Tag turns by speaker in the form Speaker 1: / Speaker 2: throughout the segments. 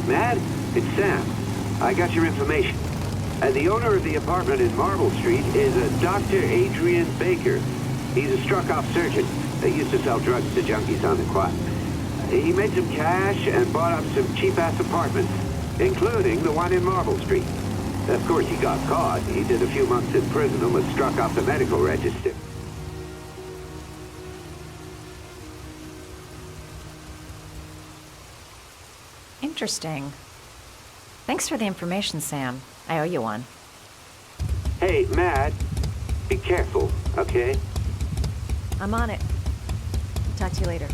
Speaker 1: Matt, it's Sam. I got your information. The owner of the apartment in Marble Street is a Dr. Adrian Baker. He's a struck-off surgeon that used to sell drugs to junkies on the quad. He made some cash and bought up some cheap-ass apartments, including the one in Marble Street. Of course, he got caught. He did a few months in prison and was struck off the medical register.
Speaker 2: Interesting. Thanks for the information, Sam. I owe you one.
Speaker 1: Hey, Matt, be careful, okay?
Speaker 2: I'm on it. Talk to you later.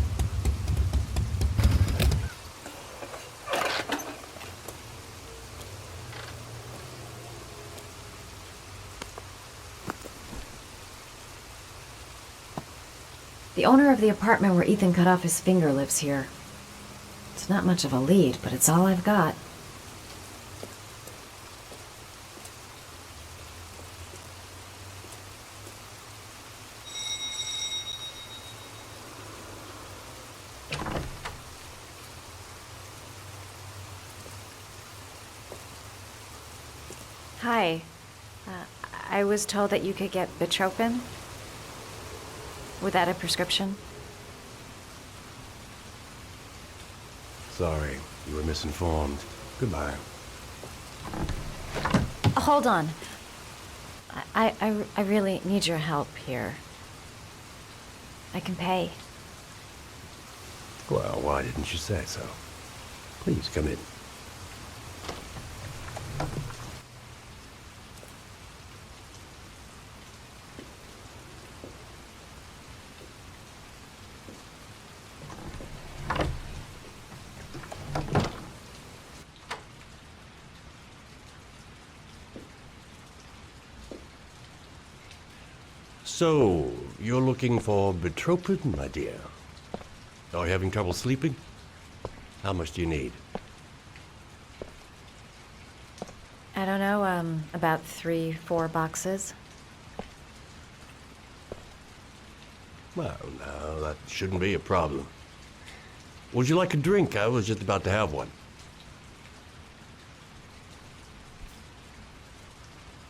Speaker 2: The owner of the apartment where Ethan cut off his finger lives here. It's not much of a lead, but it's all I've got. Hi. I was told that you could get Bitropin. Without a prescription?
Speaker 3: Sorry, you were misinformed. Goodbye.
Speaker 2: Hold on. I really need your help here. I can pay.
Speaker 3: Well, why didn't you say so? Please come in. So, you're looking for Bitropin, my dear? Are you having trouble sleeping? How much do you need?
Speaker 2: I don't know, about 3-4 boxes.
Speaker 3: Well, no, that shouldn't be a problem. Would you like a drink? I was just about to have one.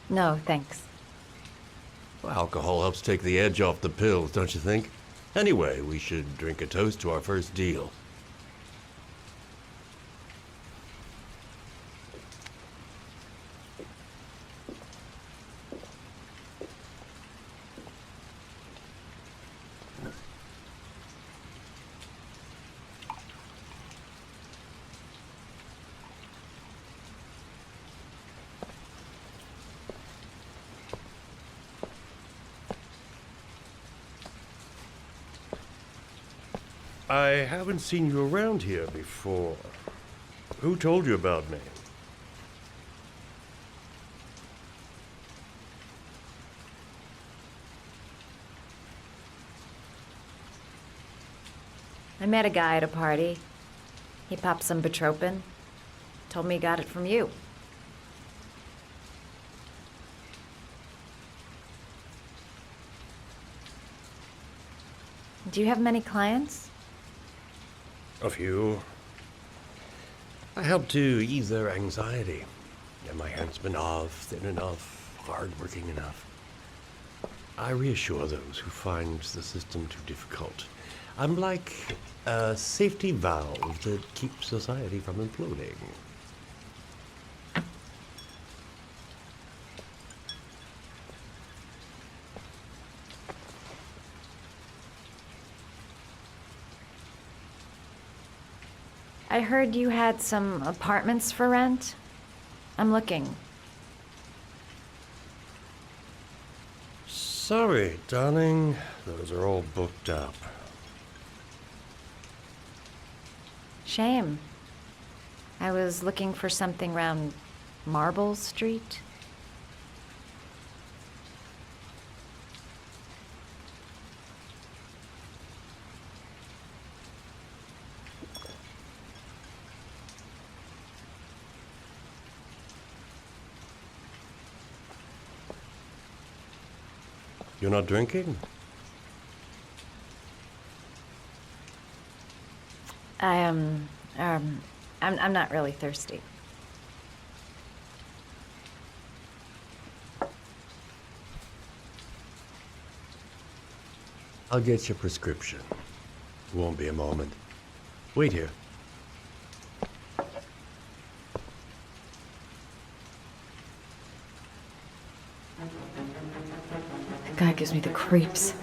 Speaker 2: No, thanks.
Speaker 3: Well, alcohol helps take the edge off the pills, don't you think? Anyway, we should drink a toast to our first deal. I haven't seen you around here before. Who told you about me?
Speaker 2: I met a guy at a party. He popped some Bitropin. Told me he got it from you. Do you have many clients?
Speaker 3: A few. I help to ease their anxiety. Am I handsome enough, thin enough, hard-working enough? I reassure those who find the system too difficult. I'm like a safety valve that keeps society from imploding.
Speaker 2: I heard you had some apartments for rent. I'm looking.
Speaker 3: Sorry, darling. Those are all booked up.
Speaker 2: Shame. I was looking for something around Marble Street.
Speaker 3: You're not drinking?
Speaker 2: I'm not really thirsty.
Speaker 3: I'll get your prescription. Won't be a moment. Wait here.
Speaker 2: That guy gives me the creeps.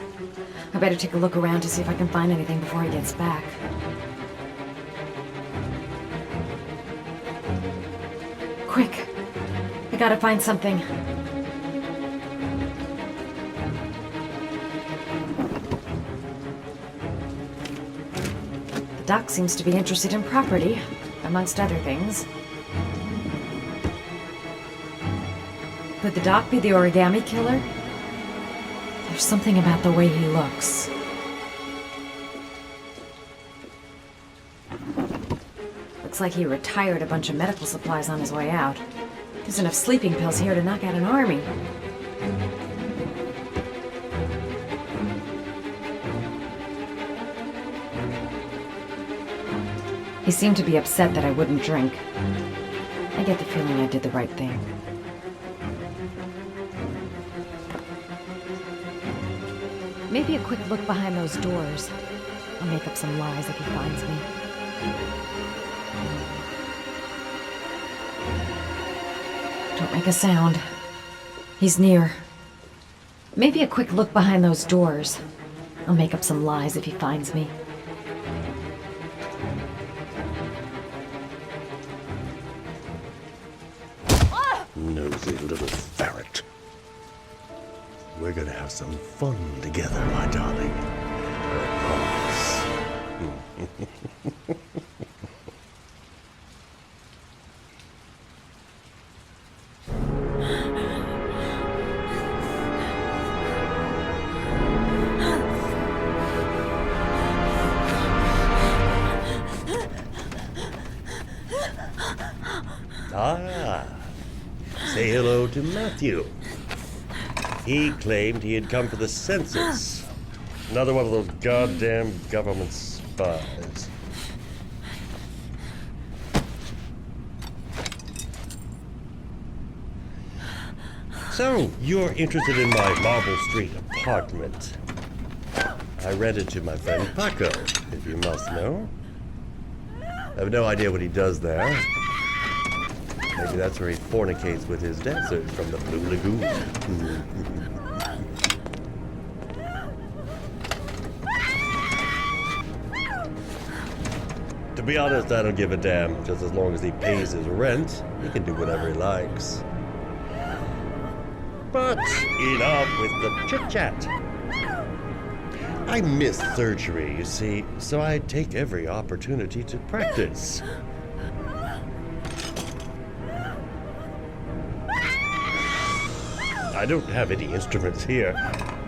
Speaker 2: I better take a look around to see if I can find anything before he gets back. Quick! I gotta find something. The doc seems to be interested in property, amongst other things. Could the doc be the origami killer? There's something about the way he looks. Looks like he retired a bunch of medical supplies on his way out. There's enough sleeping pills here to knock out an army. He seemed to be upset that I wouldn't drink. I get the feeling I did the right thing. Maybe a quick look behind those doors. I'll make up some lies if he finds me. Don't make a sound. He's near. Maybe a quick look behind those doors. I'll make up some lies if he finds me.
Speaker 3: Nosy little ferret. We're gonna have some fun together, my darling. I promise. Ah, say hello to Matthew. He claimed he had come for the census. Another one of those goddamn government spies. So, you're interested in my Marble Street apartment. I rented to my friend Paco, if you must know. I have no idea what he does there. Maybe that's where he fornicates with his dancers from the Blue Lagoon. To be honest, I don't give a damn. Just as long as he pays his rent, he can do whatever he likes. But enough with the chit-chat. I miss surgery, you see, so I take every opportunity to practice. I don't have any instruments here,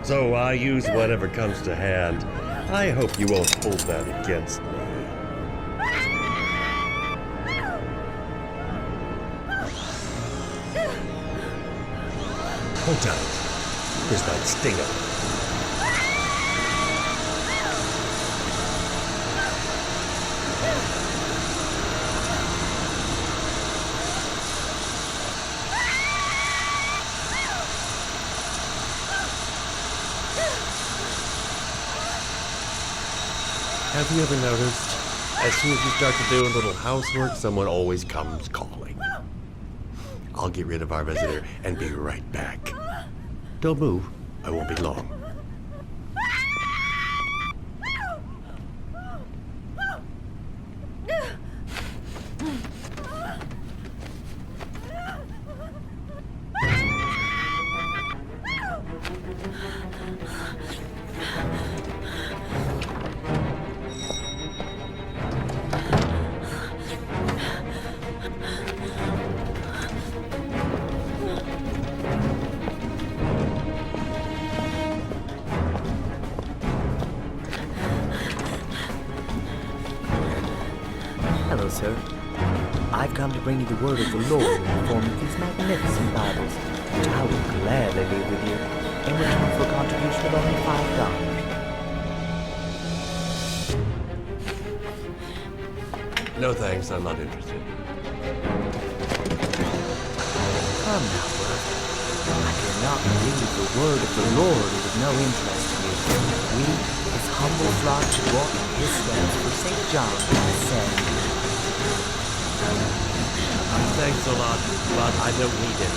Speaker 3: so I use whatever comes to hand. I hope you won't hold that against me. Hold on. This might sting him. Have you ever noticed, as soon as you start to do a little housework, someone always comes calling? I'll get rid of our visitor and be right back. Don't move. I won't be long.
Speaker 4: Hello, sir. I've come to bring you the word of the Lord in the form of these magnificent Bibles, which I will gladly leave with you in return for a contribution of only $5.
Speaker 3: No thanks, I'm not interested.
Speaker 4: Come now, brother. I cannot believe the word of the Lord is of no interest to you. We, his humble flock, should walk in his steps, for St. John has said.
Speaker 3: Thanks a lot, but I don't need it.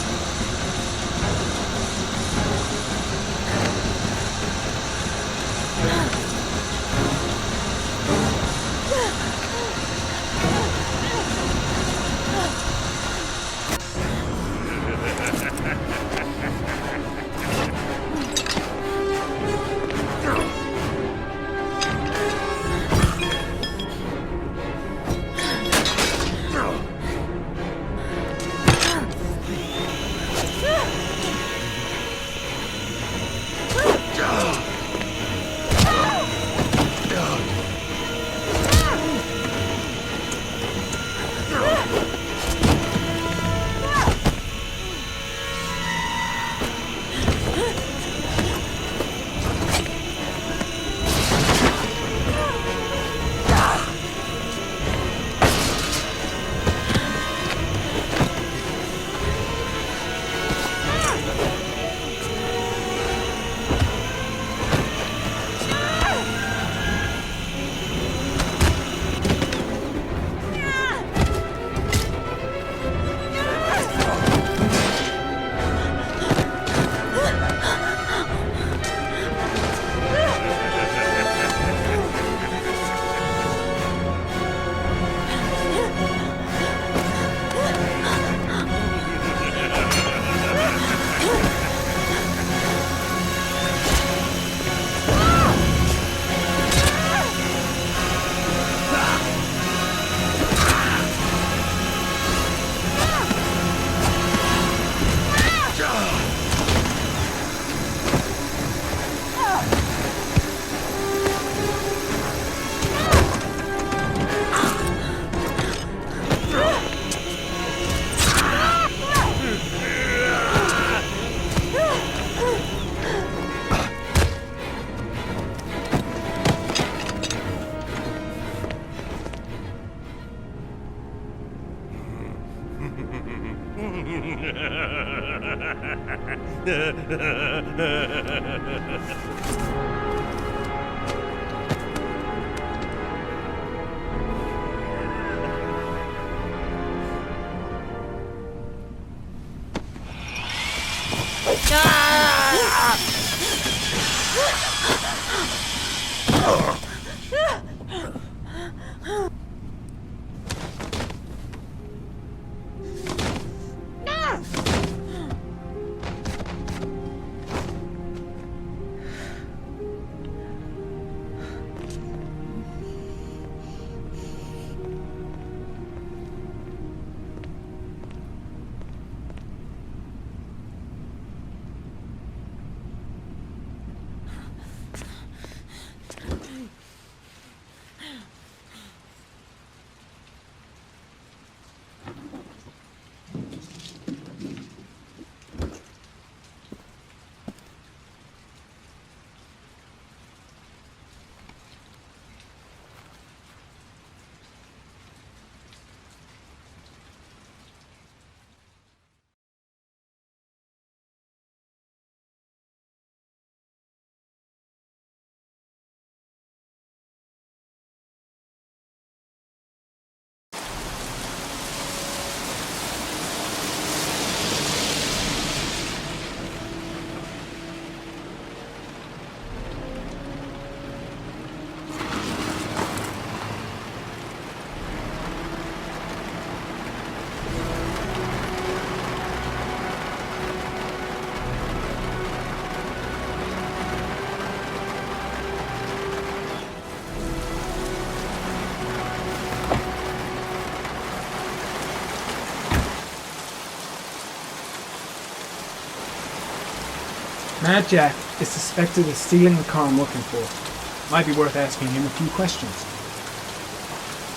Speaker 5: Mad Jack is suspected of stealing the car I'm looking for. Might be worth asking him a few questions.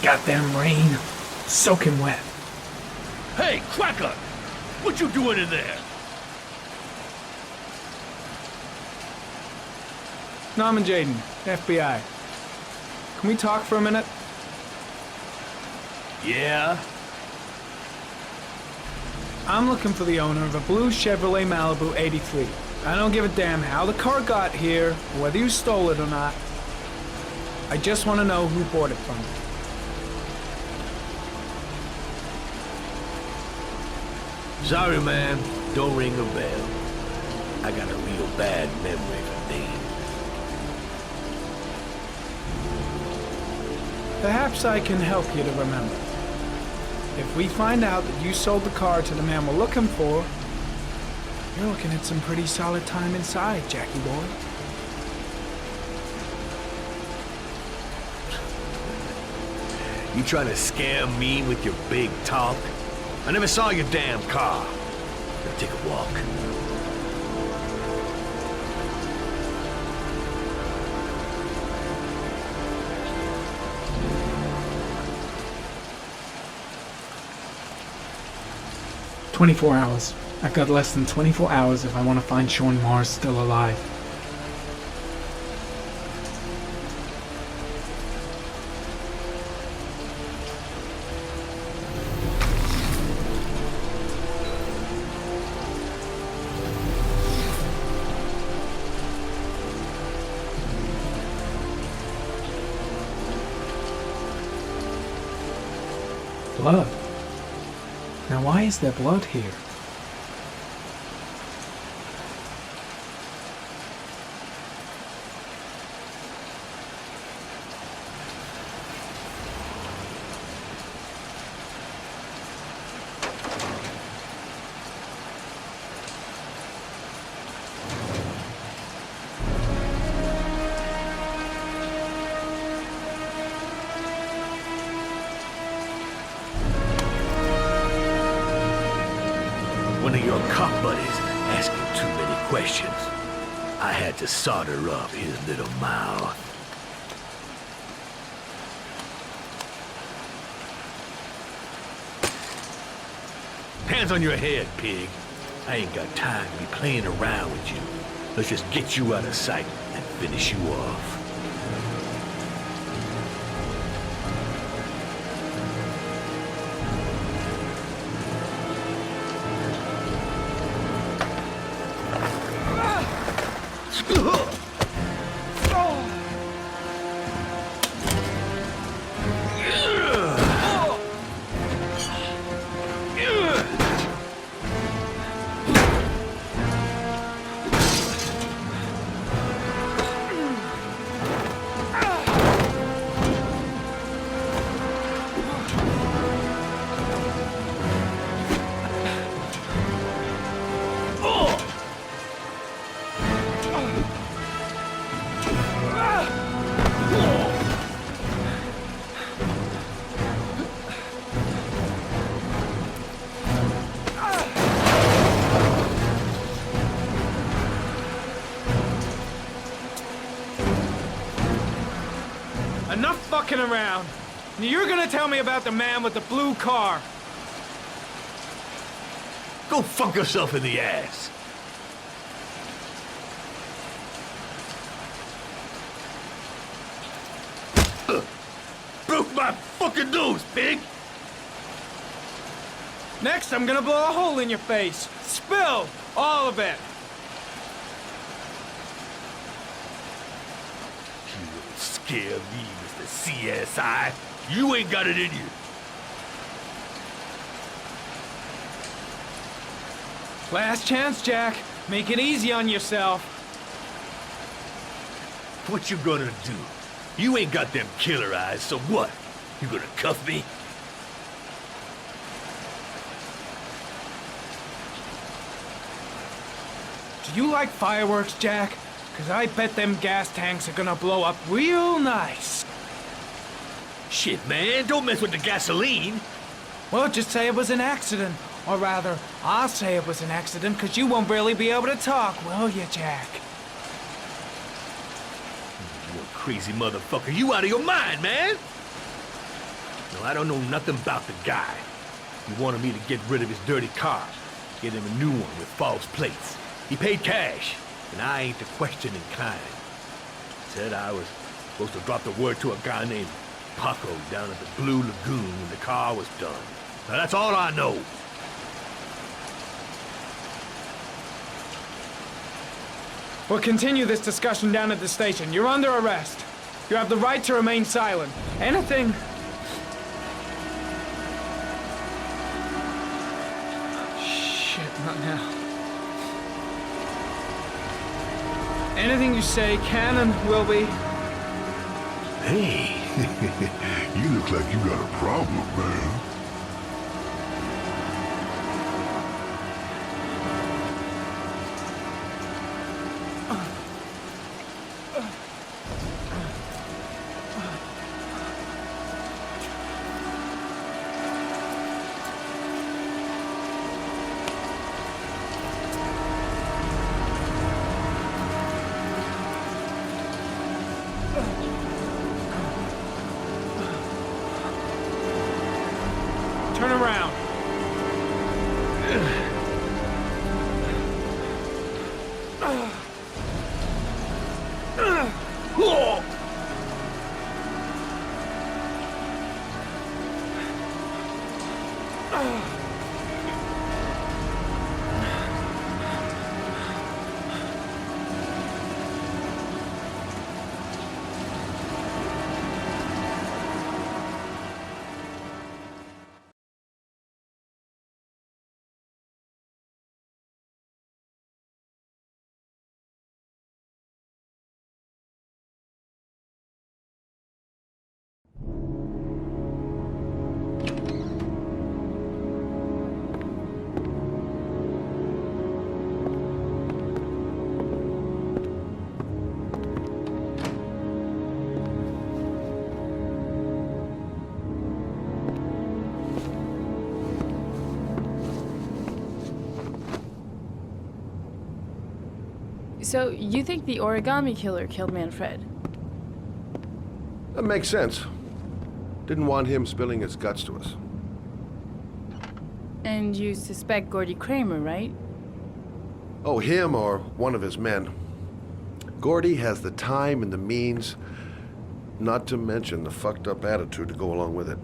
Speaker 5: Goddamn rain. Soaking wet.
Speaker 6: Hey, Cracker! What you doing in there?
Speaker 5: Norman Jaden, FBI. Can we talk for a minute?
Speaker 6: Yeah?
Speaker 5: I'm looking for the owner of a blue Chevrolet Malibu 83. I don't give a damn how the car got here, or whether you stole it or not. I just want to know who bought it from you.
Speaker 6: Sorry, man. Don't ring a bell. I got a real bad memory for names.
Speaker 5: Perhaps I can help you to remember. If we find out that you sold the car to the man we're looking for, you're looking at some pretty solid time inside, Jackie boy.
Speaker 6: You trying to scam me with your big talk? I never saw your damn car. Now take a walk.
Speaker 5: "24 hours. I've got less than 24 hours if I want to find Sean Mars still alive." Blood. Now why is there blood here?
Speaker 6: One of your cop buddies asking too many questions. I had to solder up his little mouth. Hands on your head, pig. I ain't got time to be playing around with you. Let's just get you out of sight and finish you off.
Speaker 5: Enough fucking around. You're gonna tell me about the man with the blue car.
Speaker 6: Go fuck yourself in the ass. Broke my fucking nose, pig!
Speaker 5: Next, I'm gonna blow a hole in your face. Spill! All of it!
Speaker 6: You won't scare me, Mr. CSI. You ain't got it in you.
Speaker 5: Last chance, Jack. Make it easy on yourself.
Speaker 6: What you gonna do? You ain't got them killer eyes, so what? You gonna cuff me?
Speaker 5: Do you like fireworks, Jack? 'Cause I bet them gas tanks are gonna blow up real nice.
Speaker 6: Shit, man, don't mess with the gasoline.
Speaker 5: Well, just say it was an accident. Or rather, I'll say it was an accident, 'cause you won't really be able to talk, will you, Jack?
Speaker 6: You a crazy motherfucker. You out of your mind, man. No, I don't know nothing about the guy. He wanted me to get rid of his dirty car. Get him a new one with false plates. He paid cash, and I ain't the questioning kind. Said I was supposed to drop the word to a guy named Paco down at the Blue Lagoon when the car was done. Now that's all I know.
Speaker 5: We'll continue this discussion down at the station. You're under arrest. You have the right to remain silent. Anything... Shit, not now. Anything you say can and will be...
Speaker 7: Hey, you look like you got a problem, man.
Speaker 5: Turn around.
Speaker 8: So, you think the origami killer killed Manfred?
Speaker 9: That makes sense. Didn't want him spilling his guts to us.
Speaker 8: And you suspect Gordy Kramer, right?
Speaker 9: Oh, him or one of his men. Gordy has the time and the means, not to mention the fucked up attitude to go along with it.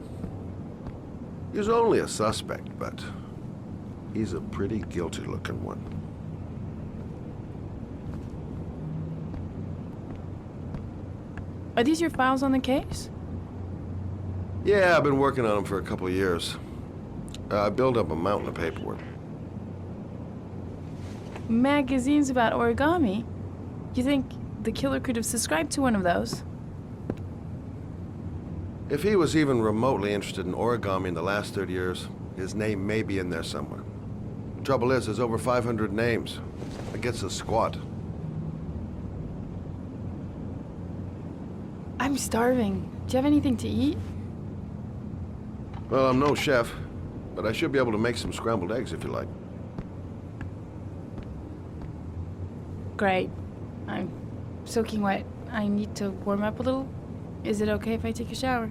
Speaker 9: He's only a suspect, but he's a pretty guilty looking one.
Speaker 8: Are these your files on the case?
Speaker 9: Yeah, I've been working on them for a couple of years. I built up a mountain of paperwork.
Speaker 8: Magazines about origami? You think the killer could have subscribed to one of those?
Speaker 9: If he was even remotely interested in origami in the last 30 years, his name may be in there somewhere. Trouble is, there's over 500 names. It gets us squat.
Speaker 8: I'm starving. Do you have anything to eat?
Speaker 9: Well, I'm no chef, but I should be able to make some scrambled eggs if you like.
Speaker 8: Great. I'm soaking wet. I need to warm up a little. Is it okay if I take a shower?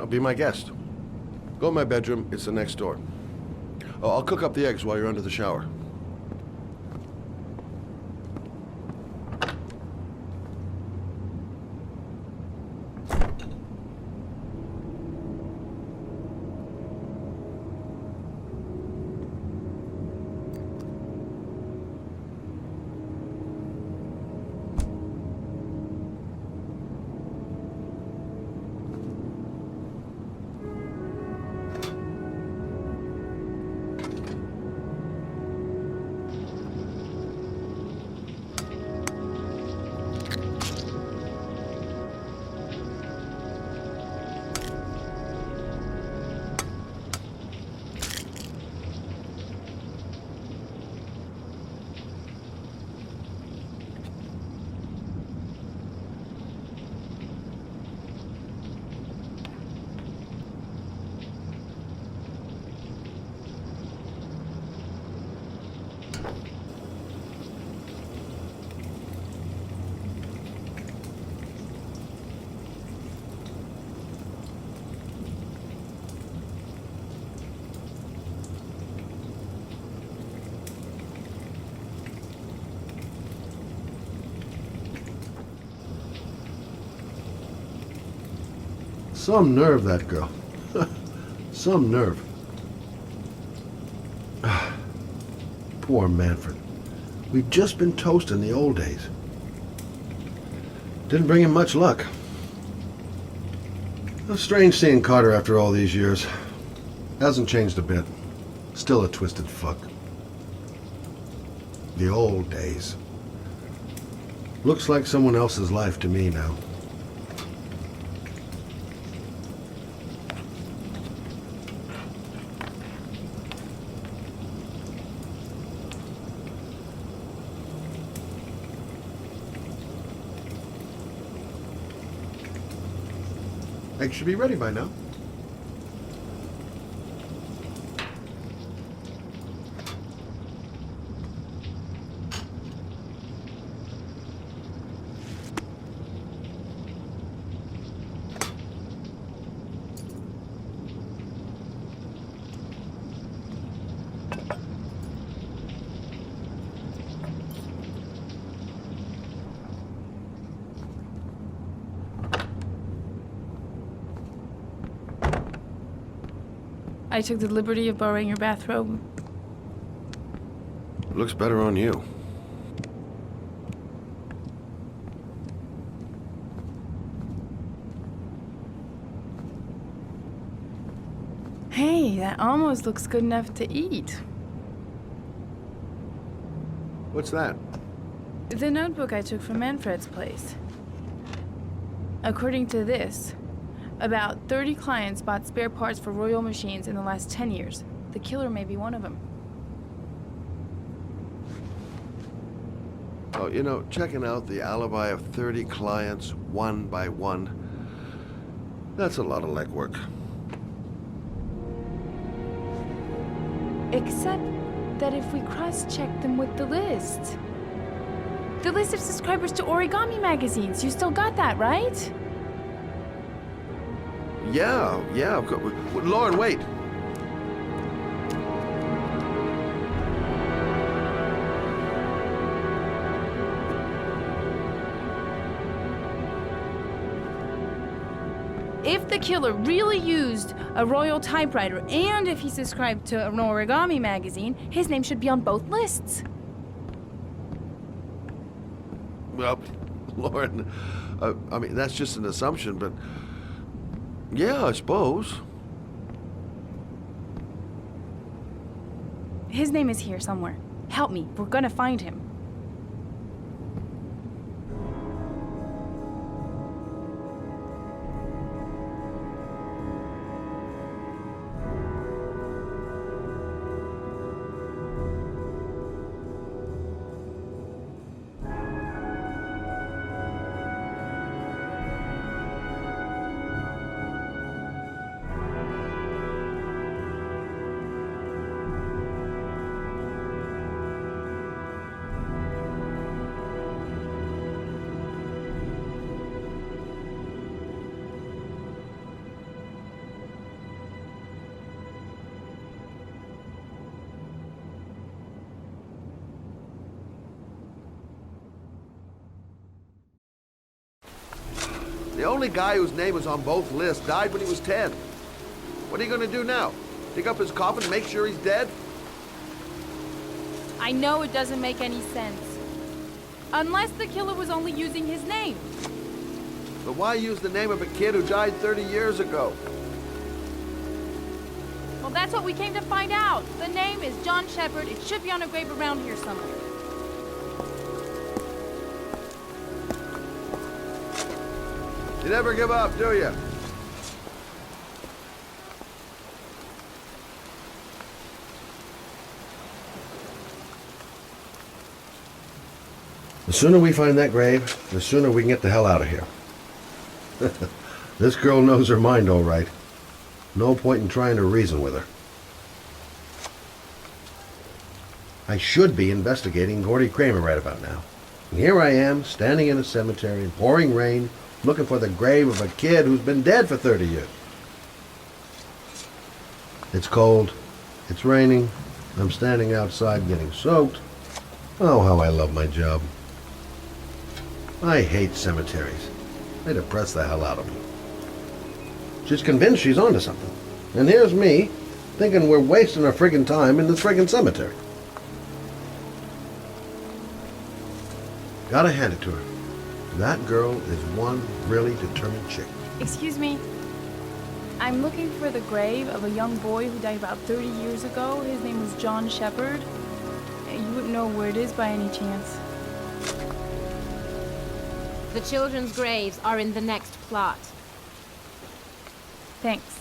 Speaker 9: Be my guest. Go in my bedroom, it's the next door. Oh, I'll cook up the eggs while you're under the shower. Some nerve, that girl. Some nerve. Poor Manfred. We'd just been toast in the old days. Didn't bring him much luck. Strange seeing Carter after all these years. Hasn't changed a bit. Still a twisted fuck. The old days. Looks like someone else's life to me now. Eggs should be ready by now.
Speaker 8: I took the liberty of borrowing your bathrobe.
Speaker 9: Looks better on you.
Speaker 8: Hey, that almost looks good enough to eat.
Speaker 9: What's that?
Speaker 8: The notebook I took from Manfred's place. According to this, about 30 clients bought spare parts for Royal machines in the last 10 years. The killer may be one of them.
Speaker 9: Oh, you know, checking out the alibi of 30 clients one by one, that's a lot of legwork.
Speaker 8: Except that if we cross-check them with the list. The list of subscribers to Origami magazines. You still got that, right?
Speaker 9: Yeah. Lauren, wait.
Speaker 8: If the killer really used a Royal typewriter and if he subscribed to an Origami magazine, his name should be on both lists.
Speaker 9: Well, Lauren, I mean, that's just an assumption, but yeah, I suppose.
Speaker 8: His name is here somewhere. Help me. We're gonna find him.
Speaker 9: The only guy whose name was on both lists died when he was 10. What are you gonna do now? Dig up his coffin, make sure he's dead?
Speaker 8: I know it doesn't make any sense. Unless the killer was only using his name.
Speaker 9: But why use the name of a kid who died 30 years ago?
Speaker 8: Well, that's what we came to find out. The name is John Shepard. It should be on a grave around here somewhere.
Speaker 9: You never give up, do you? The sooner we find that grave, the sooner we can get the hell out of here. This girl knows her mind all right. No point in trying to reason with her. I should be investigating Gordy Kramer right about now. And here I am, standing in a cemetery in pouring rain, looking for the grave of a kid who's been dead for 30 years. It's cold. It's raining. I'm standing outside getting soaked. Oh, how I love my job. I hate cemeteries. They depress the hell out of me. She's convinced she's onto something. And here's me, thinking we're wasting our friggin' time in this friggin' cemetery. Gotta hand it to her. That girl is one really determined chick.
Speaker 8: Excuse me. I'm looking for the grave of a young boy who died about 30 years ago. His name was John Shepard. You wouldn't know where it is by any chance.
Speaker 10: The children's graves are in the next plot.
Speaker 8: Thanks.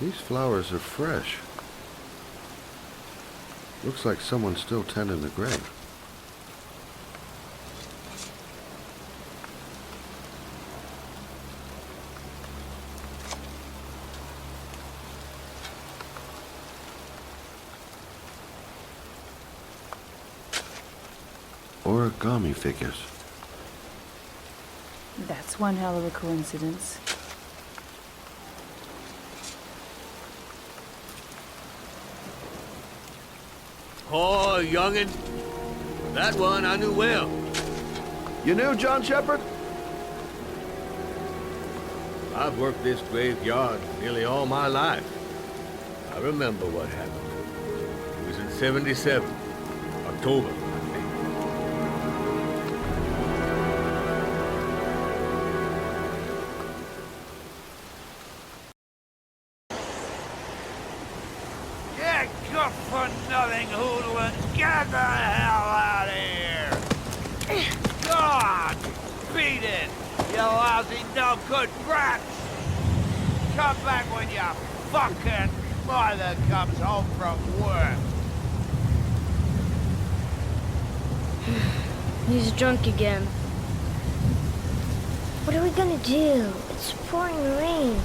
Speaker 9: These flowers are fresh. Looks like someone's still tending the grave. Origami figures.
Speaker 8: That's one hell of a coincidence.
Speaker 6: Oh, youngin'. That one I knew well.
Speaker 9: You knew John Shepard?
Speaker 6: I've worked this graveyard nearly all my life. I remember what happened. It was in 77, October, I think.
Speaker 11: Yeah, good for nothing hoodlums. Get the hell out of here! God! Beat it! You lousy no good brats! Come back when your fucking mother comes home from work.
Speaker 12: He's drunk again. What are we gonna do? It's pouring rain.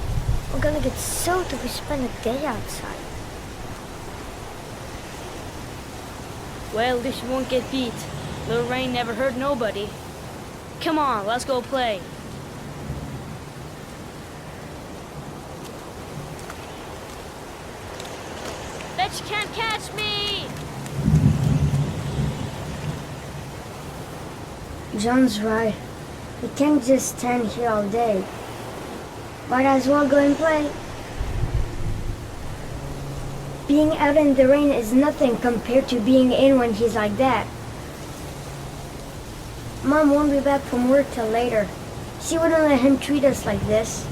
Speaker 12: We're gonna get soaked if we spend the day outside.
Speaker 13: Well, at least you won't get beat. Little rain never hurt nobody. Come on, let's go play. Bet you can't catch me!
Speaker 12: John's right. We can't just stand here all day. Might as well go and play. Being out in the rain is nothing compared to being in when he's like that. Mom won't be back from work till later. She wouldn't let him treat us like this.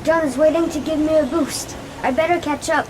Speaker 12: John is waiting to give me a boost. I better catch up.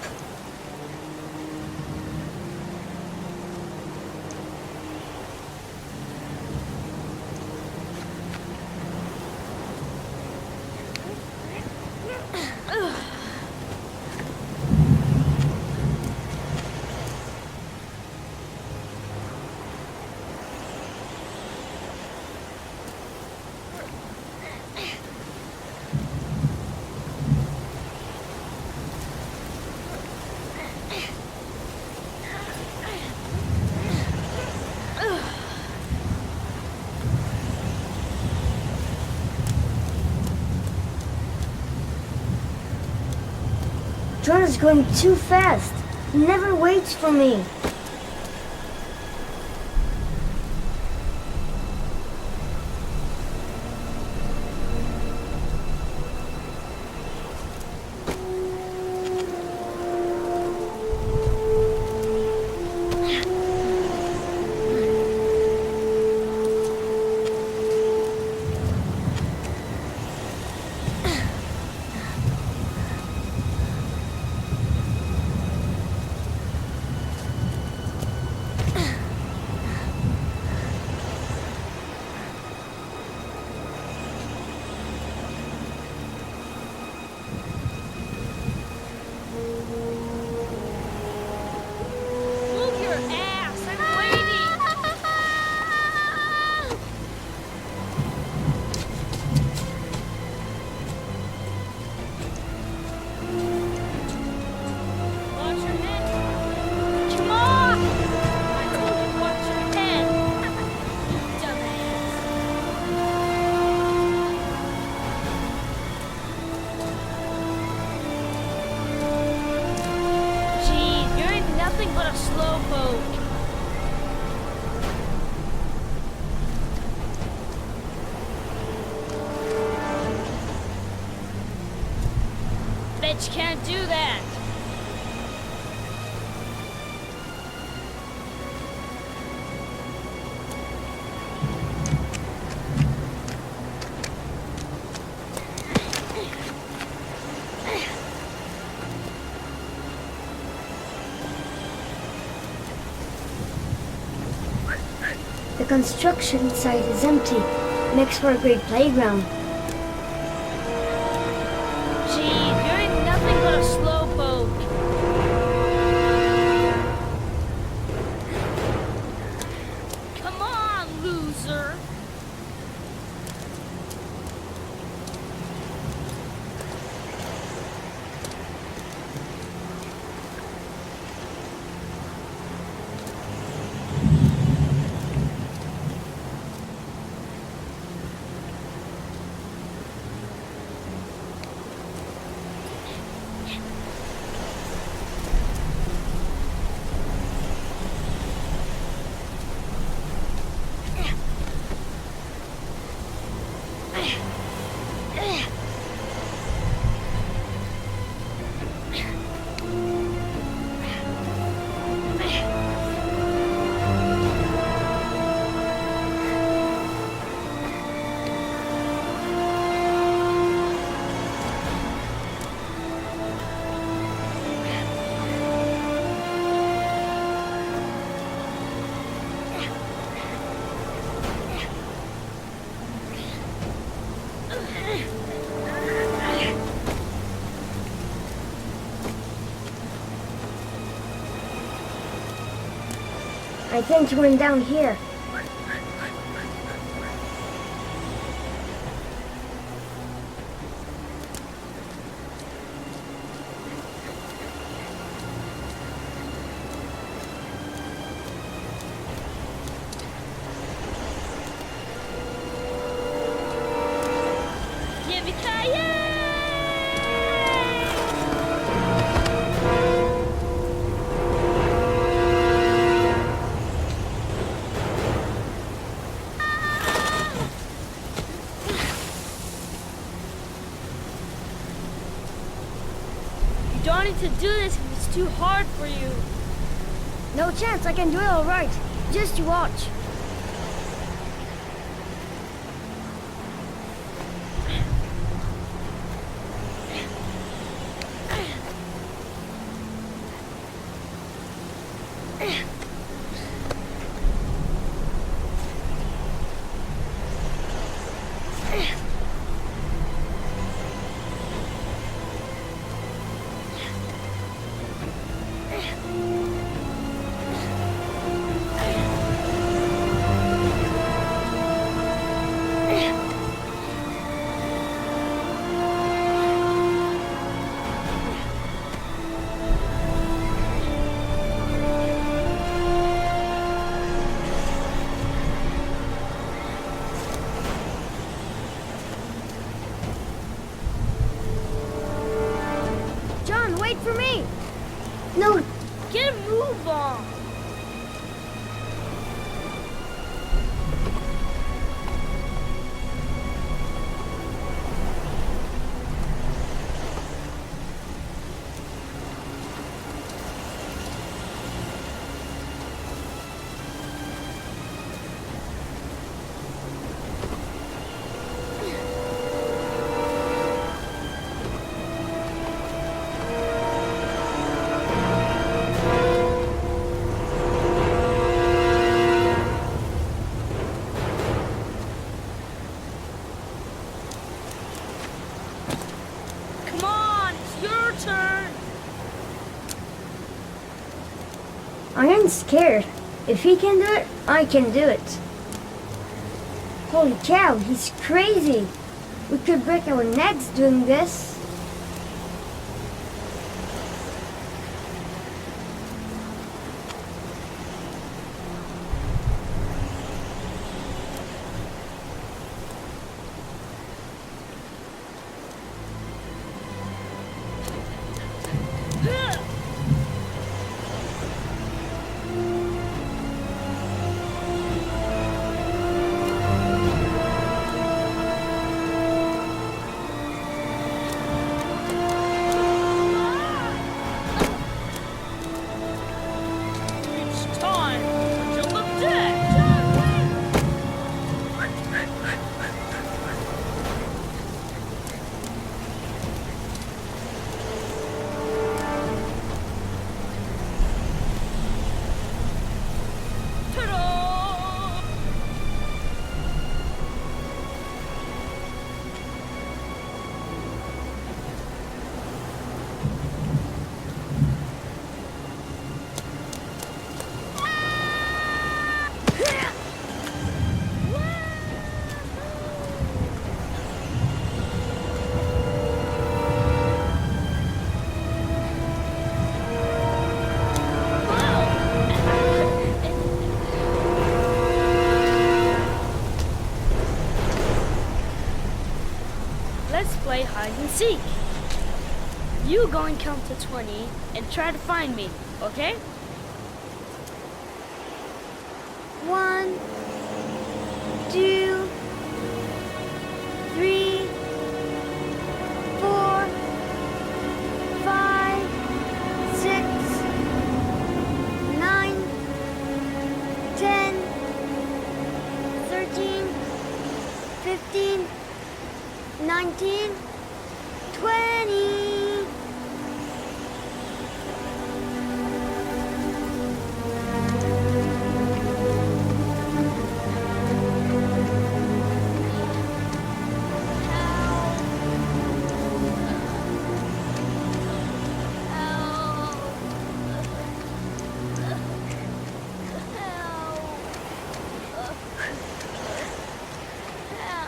Speaker 12: John is going too fast. He never waits for me.
Speaker 13: Bet you can't do that.
Speaker 12: The construction site is empty. Makes for a great playground.
Speaker 13: A slowpoke. Come on, loser.
Speaker 12: I think he went down here.
Speaker 13: wanting to do this if it's too hard for you.
Speaker 12: No chance, I can do it all right. Just you watch. Wait for me! No!
Speaker 13: Get a move on!
Speaker 12: I am scared. If he can do it, I can do it. Holy cow, he's crazy. We could break our necks doing this.
Speaker 13: Let's play hide and seek. You go and count to 20 and try to find me, okay?
Speaker 12: 1, 2, 3, 4, 5, 6, 9, 10, 13, 15, 19, 20.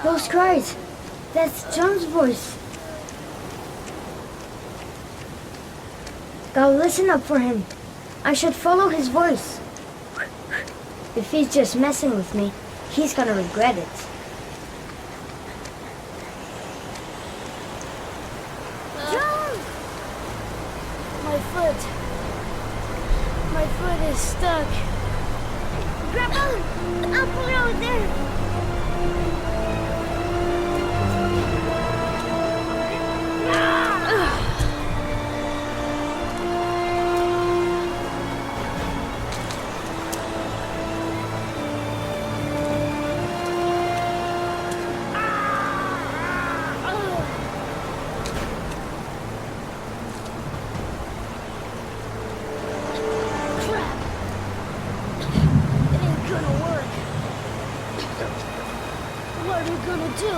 Speaker 12: Those cries, that's John's voice. Gotta listen up for him. I should follow his voice. If he's just messing with me, he's gonna regret it.
Speaker 13: John! My foot is stuck.
Speaker 12: Grab on! I'll pull it over there. are you gonna do?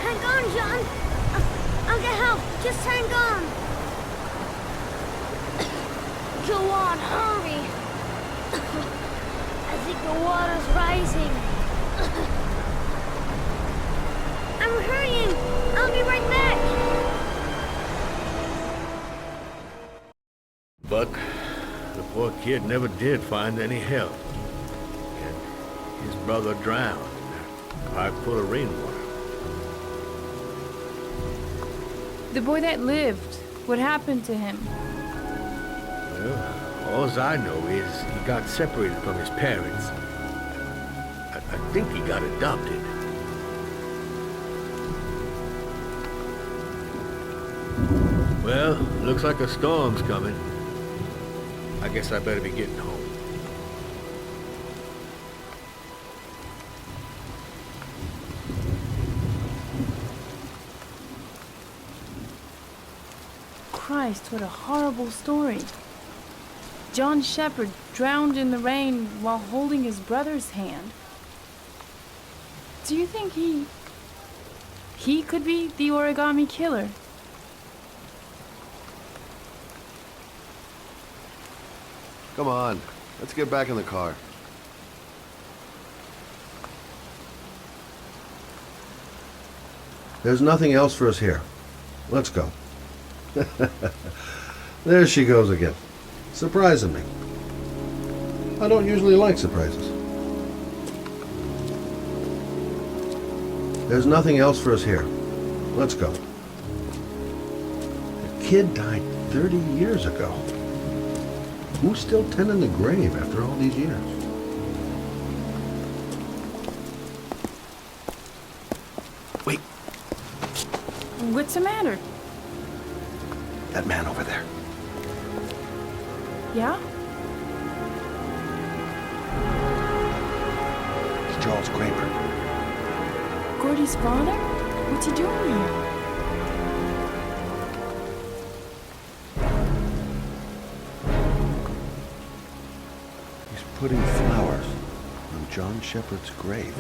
Speaker 12: Hang on, John. I'll get help. Just hang on. Go on, hurry. I think the water's rising. I'm hurrying. I'll be right back.
Speaker 6: Buck, the poor kid never did find any help. And his brother drowned in a pipe full of rainwater.
Speaker 8: The boy that lived, what happened to him?
Speaker 6: Well, all I know is he got separated from his parents. I think he got adopted. Well, looks like a storm's coming. I guess I better be getting home.
Speaker 8: Christ, what a horrible story. John Shepherd drowned in the rain while holding his brother's hand. Do you think he could be the origami killer?
Speaker 9: Come on, let's get back in the car. There's nothing else for us here. Let's go. There she goes again. Surprising me. I don't usually like surprises. There's nothing else for us here. Let's go. The kid died 30 years ago. Who's still tending the grave after all these years? Wait.
Speaker 8: What's the matter?
Speaker 9: That man over there.
Speaker 8: Yeah?
Speaker 9: It's Charles Kramer.
Speaker 8: Gordy's father? What's he doing here?
Speaker 9: He's putting flowers on John Shepherd's grave.